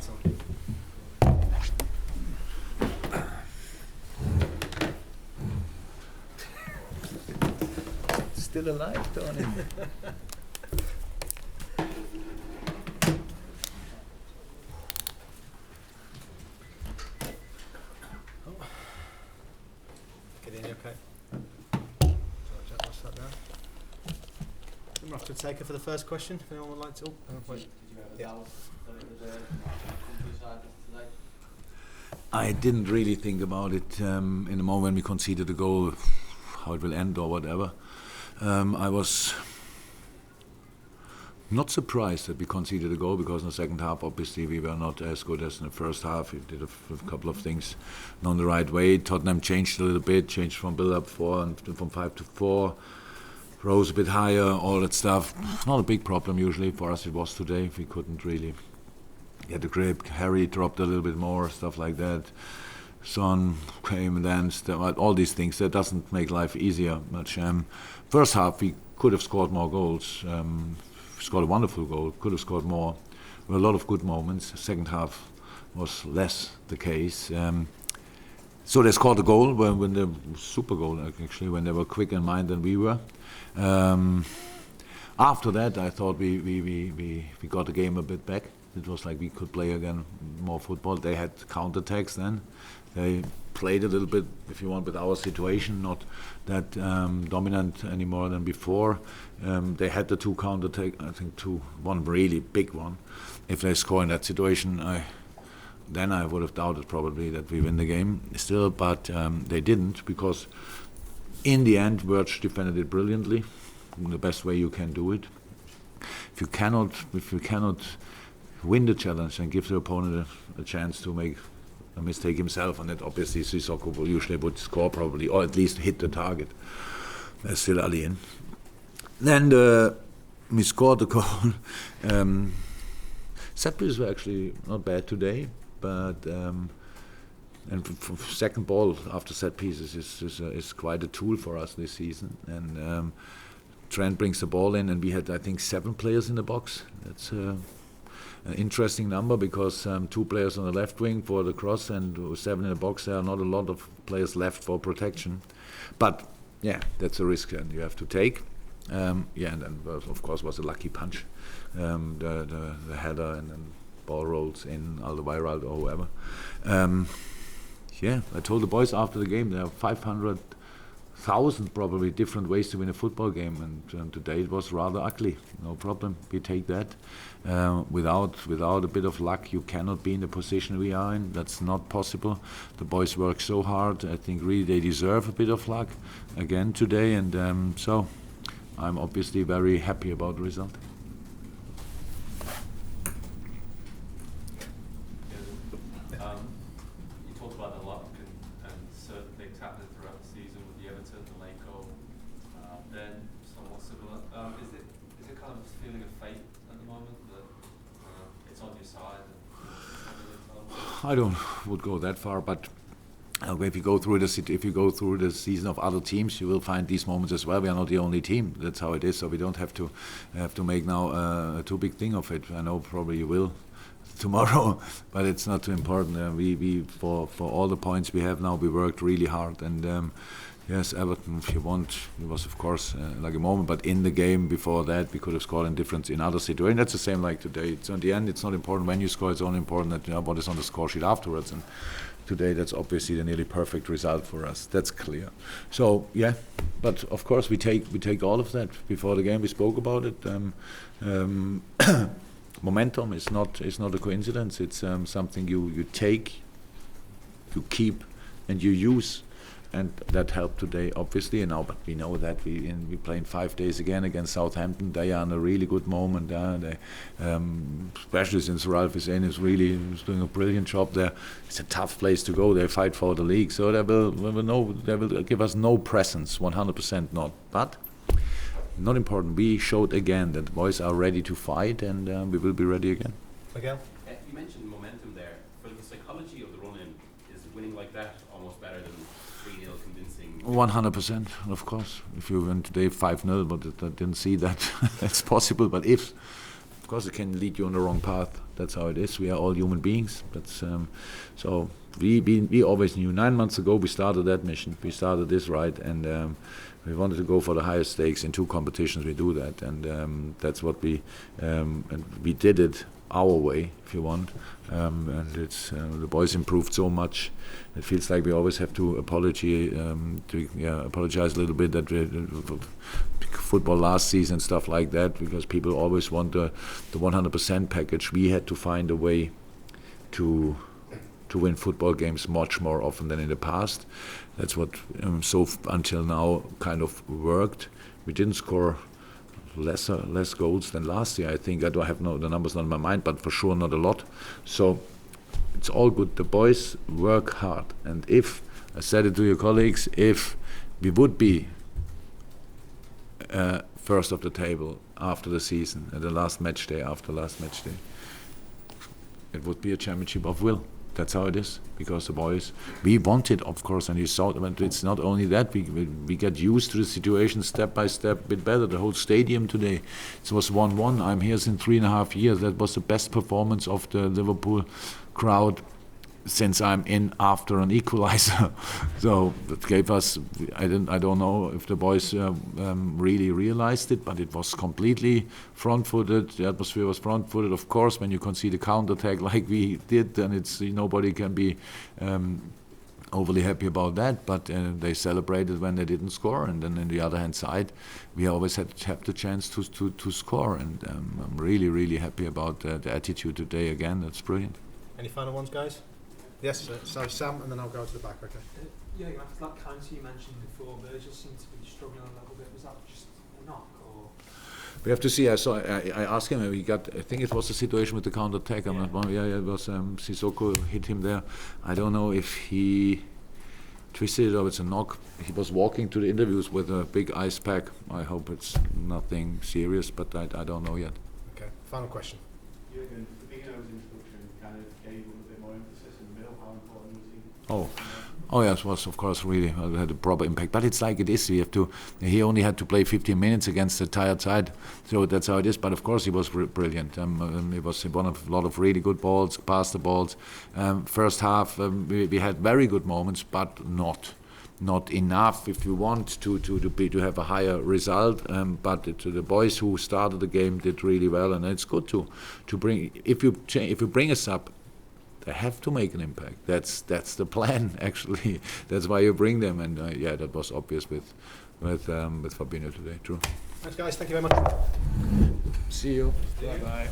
battle. Still alive, Tony. Get in, okay. George, what's that down? We'll have to take her for the first question. If anyone would like to. I didn't really think about it in the moment when we conceded the goal, how it will end or whatever. I was not surprised that we conceded a goal, because in the second half, obviously, we were not as good as in the first half. We did a couple of things not the right way. Tottenham changed a little bit, changed from build-up 4 and from 5 to 4, rose a bit higher, all that stuff. Not a big problem usually. For us it was today. We couldn't really get the grip. Harry dropped a little bit more, stuff like that. Son came and danced, all these things. That doesn't make life easier much. First half we could have scored more goals. Scored a wonderful goal, could have scored more. There were a lot of good moments. Second half was less the case. So they scored a goal when the super goal actually, when they were quicker in mind than we were. After that, I thought we got the game a bit back. It was like we could play again more football. They had counterattacks then. They played a little bit, if you want, with our situation, not that dominant anymore than before. They had the 2 counterattack, I think one really big one. If they score in that situation, then I would have doubted probably that we win the game still, but they didn't, because in the end, Wirtz defended it brilliantly, in the best way you can do it. If you cannot win the challenge and give the opponent a chance to make a mistake himself, and that obviously Sissoko usually would score probably, or at least hit the target. There's still Ali in. Then we scored the goal. Set pieces were actually not bad today, but and second ball after set pieces is quite a tool for us this season. And Trent brings the ball in, and we had, I think, 7 players in the box. That's an interesting number, because 2 players on the left wing for the cross and 7 in the box. There are not a lot of players left for protection, but yeah, that's a risk and you have to take. And then of course was a lucky punch, the header, and then ball rolls in Alderweireld or whoever. I told the boys after the game there are 500,000 probably different ways to win a football game, and today it was rather ugly. No problem, we take that. Without a bit of luck, you cannot be in the position we are in. That's not possible. The boys work so hard. I think really they deserve a bit of luck again today, and so I'm obviously very happy about the result. You talked about the luck and certain things happening throughout the season with the Everton, the late goal, then somewhat similar. Is it kind of a feeling of fate at the moment that it's on your side? I would go that far, but if you go through the season of other teams, you will find these moments as well. We are not the only team. That's how it is. So we don't have to make now a too big thing of it. I know probably you will tomorrow, but it's not too important. We for all the points we have now, we worked really hard. And yes, Everton, if you want, it was of course like a moment. But in the game before that, we could have scored in other situations. That's the same like today. So in the end, it's not important when you score. It's only important that what is on the score sheet afterwards. And today, that's obviously the nearly perfect result for us. That's clear. So yeah, but of course we take all of that. Before the game, we spoke about it. Momentum is not a coincidence. It's something you take, you keep, and you use. And that helped today, obviously. And now, but we know that we play in 5 days again against Southampton. They are in a really good moment. Especially since Ralph is doing a brilliant job there. It's a tough place to go. They fight for the league, so they will give us no presence, 100% not. But not important. We showed again that boys are ready to fight, and we will be ready again. Miguel? You mentioned momentum there. But the psychology of the run-in is winning like that almost better than 3-0 convincing. 100%, of course. If you win today 5-0, but I didn't see that it's possible. But if, of course, it can lead you on the wrong path. That's how it is. We are all human beings. That's so. We always knew. 9 months ago, we started that mission. We started this right, and we wanted to go for the highest stakes in 2 competitions. We do that, and that's what and we did it our way, if you want. And it's the boys improved so much. It feels like we always have to apologize a little bit that football last season and stuff like that, because people always want the 100% package. We had to find a way to win football games much more often than in the past. That's what until now kind of worked. We didn't score less goals than last year. I think I don't have the numbers not in my mind, but for sure not a lot. So it's all good. The boys work hard, and if I said it to your colleagues, if we would be first of the table after the season, at the last match day, it would be a championship of will. That's how it is, because the boys, we want it, of course, and you saw it, but it's not only that, we get used to the situation step by step, a bit better. The whole stadium today, it was 1-1. I'm here since 3.5 years. That was the best performance of the Liverpool crowd since I'm in after an equalizer. So that gave us, I don't know if the boys really realized it, but it was completely front-footed. The atmosphere was front-footed. Of course, when you concede a counter-attack like we did, then it's nobody can be overly happy about that, but they celebrated when they didn't score. And then on the other hand side, we always had to have the chance to score, and I'm really happy about the attitude today again. That's brilliant. Any final ones, guys? Yes, sorry, Sam, and then I'll go to the back. Okay. Yeah, after that counter you mentioned before, Virgil seemed to be struggling a little bit. Was that just a knock, or? We have to see. I asked him. I think it was a situation with the counter attack. I'm not wrong. Yeah, it was Sissoko hit him there. I don't know if he twisted it or it's a knock. He was walking to the interviews with a big ice pack. I hope it's nothing serious, but I don't know yet. Okay. Final question. Jurgen, Fabinho's introduction kind of gave him a bit more emphasis in the middle. How important was he? Oh yes, it was of course really had a proper impact. But it's like it is. He only had to play 15 minutes against the tired side, so that's how it is. But of course he was brilliant. He was one of a lot of really good balls, passed the balls. First half we had very good moments, but not enough if you want to have a higher result. But the boys who started the game did really well, and it's good to bring. If you bring us up, they have to make an impact. That's the plan actually. That's why you bring them, and that was obvious with Fabinho today. True. Thanks, guys. Thank you very much. See you. Bye bye.